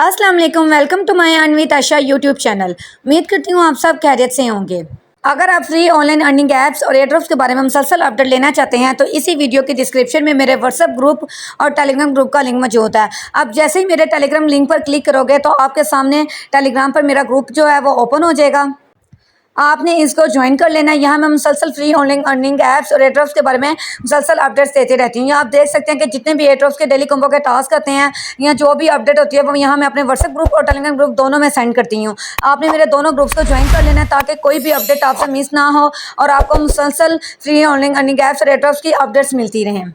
अस्सलाम वालेकुम, welcome to my Anvit Asha YouTube channel. उम्मीद करती हूँ आप सब खैरियत से होंगे। अगर आप फ्री ऑनलाइन अर्निंग ऐप्स और एयरड्रॉप्स के बारे में मुसलसल अपडेट लेना चाहते हैं तो इसी वीडियो के डिस्क्रिप्शन में मेरे व्हाट्सएप ग्रुप और टेलीग्राम ग्रुप का लिंक मौजूद है। आप जैसे ही मेरे टेलीग्राम लिंक पर क्लिक करोगे तो आपके सामने टेलीग्राम पर मेरा ग्रुप जो है वो ओपन हो जाएगा। आपने इसको ज्वाइन कर लेना है। यहाँ मैं मुसलसल फ्री ऑनलाइन अर्निंग ऐप्स और एयरड्रॉप्स के बारे में मुसलसल अपडेट्स देती रहती हूँ। आप देख सकते हैं कि जितने भी एयरड्रॉप्स के डेली कॉम्बो के टास्क आते हैं या जो भी अपडेट होती है वो यहाँ मैं अपने व्हाट्सएप ग्रुप और टेलीग्राम ग्रुप दोनों में सेंड करती हूँ। आपने मेरे दोनों ग्रुप्स को ज्वाइन कर लेना है ताकि कोई भी अपडेट आपसे मिस ना हो और आपको मुसलसल फ्री ऑनलाइन अर्निंग ऐप्स और एयरड्रॉप्स की अपडेट्स मिलती रहें।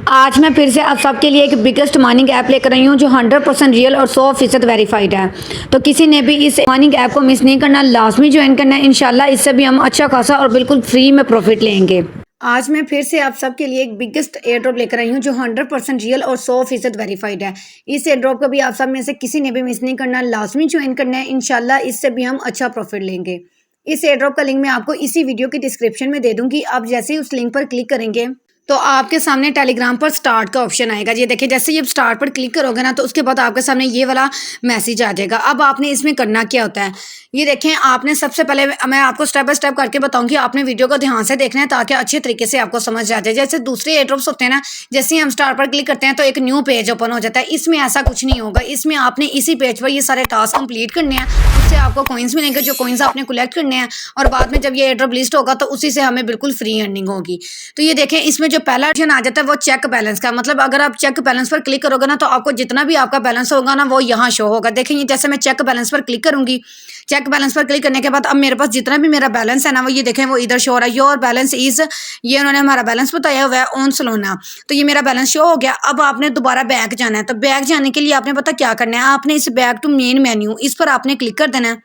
आज मैं फिर से आप सबके लिए एक बिगेस्ट माइनिंग ऐप लेकर आई हूँ जो 100% रियल और 100% वेरीफाइड है। तो किसी ने भी इस माइनिंग ऐप को मिस नहीं करना, लाजमी ज्वाइन करना है। इंशाल्लाह इससे भी हम अच्छा खासा और बिल्कुल फ्री में प्रॉफिट लेंगे। आज मैं फिर से आप सबके लिए एक बिगेस्ट एयर ड्रॉप लेकर आई हूँ जो 100% रियल और 100% वेरीफाइड है। इस एयर ड्रॉप को भी आप सब में से किसी ने भी मिस नहीं करना, लाजमी ज्वाइन करना है। इंशाल्लाह इससे भी हम अच्छा प्रॉफिट लेंगे। इस एयर ड्रॉप का लिंक मैं आपको इसी वीडियो के डिस्क्रिप्शन में दे दूंगी। आप जैसे ही उस लिंक पर क्लिक करेंगे तो आपके सामने टेलीग्राम पर स्टार्ट का ऑप्शन आएगा। ये देखिए, जैसे ही आप स्टार्ट पर क्लिक करोगे ना तो उसके बाद आपके सामने ये वाला मैसेज आ जाएगा। अब आपने इसमें करना क्या होता है, ये देखें। आपने सबसे पहले मैं आपको स्टेप बाय स्टेप करके बताऊंगी। आपने वीडियो को ध्यान से देखना है ताकि अच्छे तरीके से आपको समझ आ जाए। जैसे दूसरे एयरड्रॉप्स होते हैं ना, जैसे ही हम स्टार्ट पर क्लिक करते हैं तो एक न्यू पेज ओपन हो जाता है। इसमें ऐसा कुछ नहीं होगा। इसमें आपने इसी पेज पर ये सारे टास्क कंप्लीट करने हैं, उससे आपको कॉइन्स मिलेंगे जो कॉइन्स आपने कलेक्ट करने हैं और बाद में जब ये एयरड्रॉप लिस्ट होगा तो उसी से हमें बिल्कुल फ्री अर्निंग होगी। तो ये देखें, इसमें जो पहला ऑप्शन आ जाता है वो चेक बैलेंस का। मतलब अगर आप चेक बैलेंस पर क्लिक करोगे ना तो आपको जितना भी आपका बैलेंस होगा ना वो यहाँ शो होगा। देखें, ये जैसे मैं चेक बैलेंस पर क्लिक करूंगी, चेक बैलेंस पर क्लिक करने के बाद अब मेरे पास जितना भी मेरा बैलेंस है ना वो ये देखें वो इधर शो हो रहा है। योर बैलेंस इज, ये उन्होंने हमारा बैलेंस बताया हुआ है ऑन सोलोना। तो ये मेरा बैलेंस शो हो गया। अब आपने दोबारा बैक जाना है। तो बैक जाने के लिए आपने पता क्या करना है, आपने इस बैक टू मेन मेन्यू इस पर आपने क्लिक कर देना है।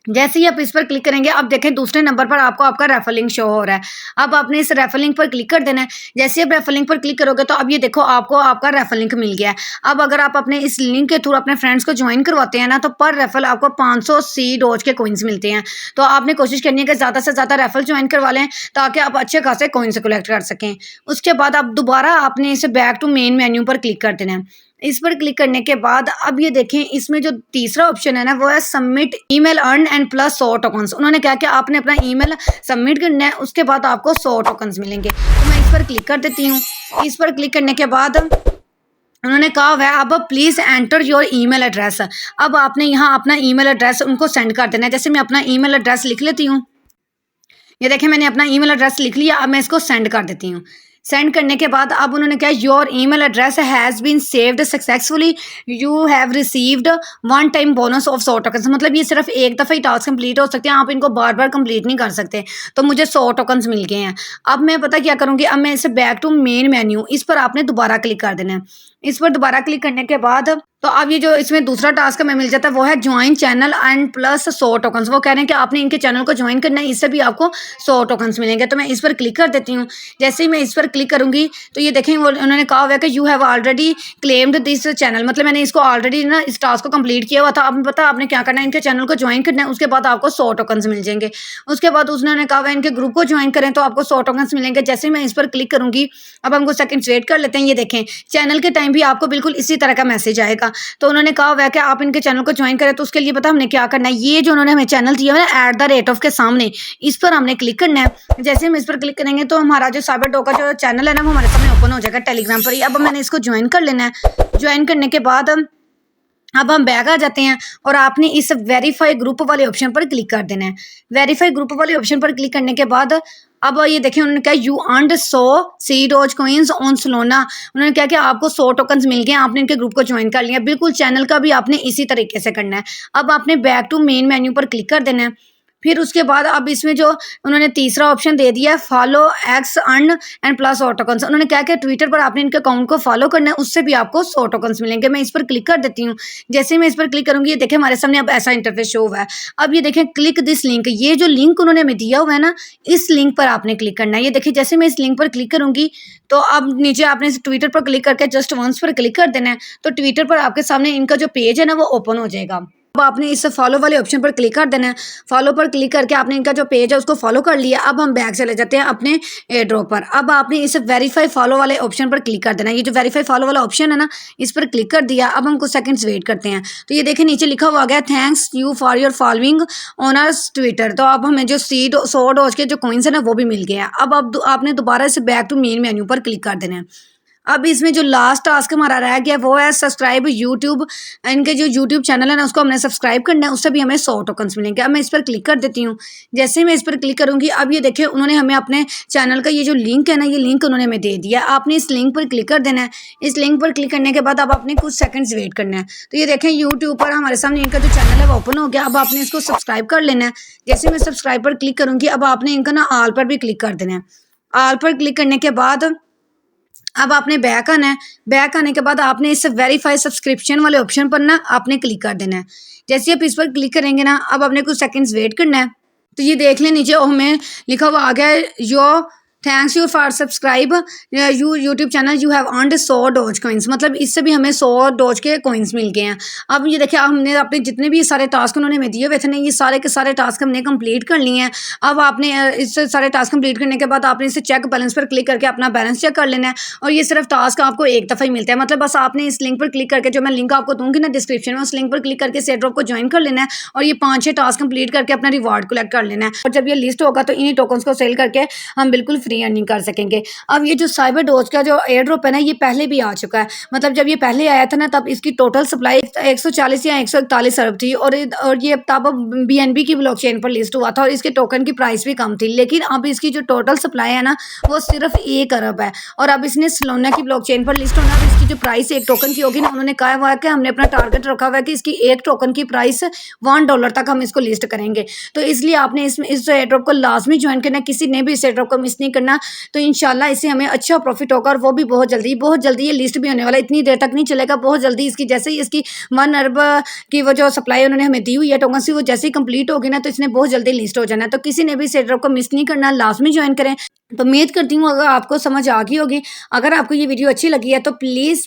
जैसे ही आप इस पर क्लिक करेंगे अब देखें दूसरे नंबर पर आपको आपका रेफर लिंक शो हो रहा है। अब आपने इस रेफर लिंक पर क्लिक कर देना है। जैसे आप रेफर लिंक पर क्लिक करोगे तो अब ये देखो आपको आपका रेफर लिंक मिल गया है। अब अगर आप अपने इस लिंक के थ्रू अपने फ्रेंड्स को ज्वाइन करवाते हैं ना तो पर रेफर आपको 500 सी डॉज के कॉइन्स मिलते हैं। तो आपने कोशिश करनी है कि ज़्यादा से ज़्यादा रेफर ज्वाइन करवा लें ताकि आप अच्छे खासे कॉइन्स कलेक्ट कर सकें। उसके बाद आप दोबारा आपने इसे बैक टू मेन मेन्यू पर क्लिक कर देना है। इस पर क्लिक करने के बाद अब ये देखें इसमें जो तीसरा ऑप्शन है ना वो है submit email earn and plus 100 tokens. उन्होंने क्या किया, आपने अपना ईमेल सबमिट करना है, उसके बाद आपको 100 टोकन्स मिलेंगे। तो मैं इस पर क्लिक कर देती हूँ। इस पर क्लिक करने के बाद उन्होंने कहा हुआ है अब please enter your email address. अब आपने यहाँ अपना ईमेल एड्रेस उनको सेंड कर देना है। जैसे मैं अपना ईमेल एड्रेस लिख लेती हूँ। ये देखें मैंने अपना ईमेल एड्रेस लिख लिया। अब मैं इसको सेंड कर देती हूँ। सेंड करने के बाद अब उन्होंने कहा your email address has been saved successfully, you have received one time bonus of 100 tokens. मतलब ये सिर्फ एक दफ़ा ही टास्क कंप्लीट हो सकते हैं, आप इनको बार बार कंप्लीट नहीं कर सकते। तो मुझे 100 टोकन्स मिल गए हैं। अब मैं पता क्या करूँगी, अब मैं इसे बैक टू मेन मेन्यू इस पर आपने दोबारा क्लिक कर देना है। इस पर दोबारा क्लिक करने के बाद तो अब ये जो इसमें दूसरा टास्क हमें मिल जाता है वो है join channel and plus 100 tokens. वो कह रहे हैं कि आपने इनके चैनल को ज्वाइन करना है, इससे भी आपको 100 टोकन्स मिलेंगे। तो मैं इस पर क्लिक कर देती हूँ। जैसे ही मैं इस पर क्लिक करूँगी तो ये देखें वो उन्होंने कहा हुआ है कि you have already claimed this channel. मतलब मैंने इसको ऑलरेडी ना इस टास्क को कंप्लीट किया हुआ था। अब पता आपने क्या करना है, इनके चैनल को ज्वाइन करना है, उसके बाद आपको 100 टोकन्स मिल जाएंगे। उसके बाद उन्होंने कहा हुआ है इनके ग्रुप को ज्वाइन करें तो आपको 100 टोकन्स मिलेंगे। जैसे ही मैं इस पर क्लिक करूँगी अब हमको सेकंड्स वेट कर लेते हैं। ये देखें चैनल के टाइम भी आपको बिल्कुल इसी तरह का मैसेज आएगा। तो उन्होंने कहा हुआ है कि आप इनके चैनल को ज्वाइन करें तो उसके लिए पता हमने क्या करना है, ये जो उन्होंने हमें चैनल दिया है ना @ के सामने इस पर हमने क्लिक करना है। जैसे हम इस पर क्लिक करेंगे तो हमारा जो साइबर डॉग का जो चैनल है ना वो हमारे सामने ओपन हो जाएगा टेलीग्राम पर ही। अब मैंने इसको ज्वाइन कर लेना है। ज्वाइन करने के बाद अब हम बैक आ जाते हैं और आपने इस वेरीफाई ग्रुप वाले ऑप्शन पर क्लिक कर देना है। वेरीफाई ग्रुप वाले ऑप्शन पर क्लिक करने के बाद अब ये देखें उन्होंने कहा you earned 100 C doge coins on Solana. उन्होंने क्या किया, आपको 100 टोकन्स मिल गए, आपने इनके ग्रुप को ज्वाइन कर लिया। बिल्कुल चैनल का भी आपने इसी तरीके से करना है। अब आपने बैक टू मेन मेन्यू पर क्लिक कर देना है। फिर उसके बाद अब इसमें जो उन्होंने तीसरा ऑप्शन दे दिया है follow x earn and plus 100 tokens. उन्होंने क्या किया, ट्विटर पर आपने इनके अकाउंट को फॉलो करना है, उससे भी आपको 100 टोकन्स मिलेंगे। मैं इस पर क्लिक कर देती हूँ। जैसे ही मैं इस पर क्लिक करूँगी ये देखें हमारे सामने अब ऐसा इंटरफेस शो हुआ है। अब ये देखें क्लिक दिस लिंक, ये जो लिंक उन्होंने हमें दिया हुआ है ना इस लिंक पर आपने क्लिक करना है। ये देखिए जैसे मैं इस लिंक पर क्लिक करूँगी तो अब नीचे आपने इस ट्विटर पर क्लिक करके जस्ट वंस पर क्लिक कर देना है। तो ट्विटर पर आपके सामने इनका जो पेज है ना वो ओपन हो जाएगा। अब आपने इस फॉलो वाले ऑप्शन पर क्लिक कर देना है। फॉलो पर क्लिक करके आपने इनका जो पेज है उसको फॉलो कर लिया। अब हम बैक चले जाते हैं अपने एयर ड्रॉप पर। अब आपने इस वेरीफाई फॉलो वाले ऑप्शन पर क्लिक कर देना है। ये जो वेरीफाई फॉलो वाला ऑप्शन है ना, इस पर क्लिक कर दिया। अब हम कुछ सेकंड्स वेट करते हैं। तो ये देखें नीचे लिखा हुआ आ गया thanks you for your following on our Twitter. तो अब हमें जो 100 डॉज के जो कॉइन्स है ना वो भी मिल गया। अब आपने दोबारा से बैक टू मेन मेन्यू पर क्लिक कर देना है। अब इसमें जो लास्ट टास्क हमारा रह गया वो है सब्सक्राइब यूट्यूब। इनके जो यूट्यूब चैनल है ना उसको हमने सब्सक्राइब करना है, उससे भी हमें 100 टोकन्स मिलेंगे। अब मैं इस पर क्लिक कर देती हूँ। जैसे ही मैं इस पर क्लिक करूँगी अब ये देखिए उन्होंने हमें अपने चैनल का ये जो लिंक है ना, ये लिंक उन्होंने हमें दे दिया। आपने इस लिंक पर क्लिक कर देना है। इस लिंक पर क्लिक करने के बाद अब आपने कुछ सेकंड्स वेट करना है। तो ये देखें यूट्यूब पर हमारे सामने इनका जो चैनल है वो ओपन हो गया। अब आपने इसको सब्सक्राइब कर लेना है। जैसे मैं सब्सक्राइब पर क्लिक करूँगी अब आपने इनका ना ऑल पर भी क्लिक कर देना है। ऑल पर क्लिक करने के बाद अब आपने बैक आना है। बैक आने के बाद आपने इस वेरीफाई सब्सक्रिप्शन वाले ऑप्शन पर ना आपने क्लिक कर देना है। जैसे आप इस पर क्लिक करेंगे ना अब आपने कुछ सेकंड्स वेट करना है। तो ये देख लें नीचे हमें लिखा हुआ आ गया yo thanks you for subscribe you YouTube channel you have earned 100 Doge coins. मतलब इससे भी हमें 100 डॉज के कॉइन्स मिल गए हैं। अब ये देखिए हमने अपने जितने भी सारे टास्क उन्होंने हमें दिए हुए थे ना, ये सारे के सारे टास्क हमने कंप्लीट कर लिए हैं। अब आपने इस सारे टास्क कंप्लीट करने के बाद आपने इसे चेक बैलेंस पर क्लिक करके अपना बैलेंस चेक कर लेना है। और ये सिर्फ टास्क आपको एक दफ़ा ही मिलता है। मतलब बस आपने इस लिंक पर क्लिक करके, जो मैं लिंक आपको दूंगी ना डिस्क्रिप्शन में, उस लिंक पर क्लिक करके एयर ड्रॉप को ज्वाइन कर लेना है और ये 5-6 टास्क कंप्लीट करके अपना रिवार्ड कलेक्ट कर लेना है। और जब ये लिस्ट होगा तो इन्हीं टोकन्स को सेल करके हम बिल्कुल फ्री अर्निंग कर सकेंगे। अब ये जो साइबर डोज का जो एयर ड्रॉप है ना, ये पहले भी आ चुका है। मतलब जब ये पहले आया था ना तब इसकी टोटल सप्लाई 140 या 141 अरब थी और ये तब BNB की ब्लॉकचेन पर लिस्ट हुआ था और इसके टोकन की प्राइस भी कम थी। लेकिन अब इसकी जो टोटल सप्लाई है ना वो सिर्फ 1 अरब है और अब इसने सोलाना की ब्लॉकचेन पर लिस्ट होना। अब इसकी जो प्राइस एक टोकन की होगी ना, उन्होंने कहा हुआ है कि हमने अपना टारगेट रखा हुआ है कि इसकी एक टोकन की प्राइस $1 तक हम इसको लिस्ट करेंगे। तो इसलिए आपने इस एयर ड्रॉप को लाजमी ज्वाइन करना, किसी ने भी इस एयर ड्रॉप को मिस नहीं करना। तो इंशाल्लाह इससे हमें अच्छा प्रॉफिट होगा और वो भी बहुत जल्दी ये लिस्ट भी होने वाला है। इतनी देर तक नहीं चलेगा, बहुत जल्दी इसकी जैसे ही इसकी 1 अरब की वो जो सप्लाई उन्होंने हमें दी हुई है टोकन से, वो जैसे ही कंप्लीट होगी ना तो इसने बहुत जल्दी लिस्ट हो जाना है। तो किसी ने भी इस एयर ड्रॉप को मिस नहीं करना, लाजमी ज्वाइन करें। तो उम्मीद करती हूँ अगर आपको समझ आ गई होगी। अगर आपको ये वीडियो अच्छी लगी है तो प्लीज़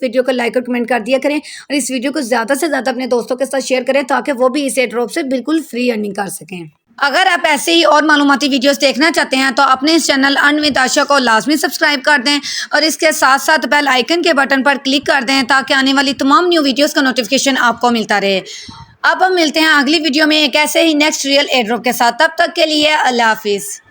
वीडियो को लाइक और कमेंट कर दिया करें और इस वीडियो को ज़्यादा से ज़्यादा अपने दोस्तों के साथ शेयर करें ताकि वो भी इस एयर ड्रॉप से बिल्कुल फ्री अर्निंग कर सकें। अगर आप ऐसे ही और मालूमाती वीडियोस देखना चाहते हैं तो अपने इस चैनल अर्न विद आशा को लाजमी सब्सक्राइब कर दें और इसके साथ साथ बेल आइकन के बटन पर क्लिक कर दें ताकि आने वाली तमाम न्यू वीडियोस का नोटिफिकेशन आपको मिलता रहे। अब हम मिलते हैं अगली वीडियो में एक ऐसे ही नेक्स्ट रियल एयर ड्रॉप के साथ। तब तक के लिए अल्लाह हाफिज़।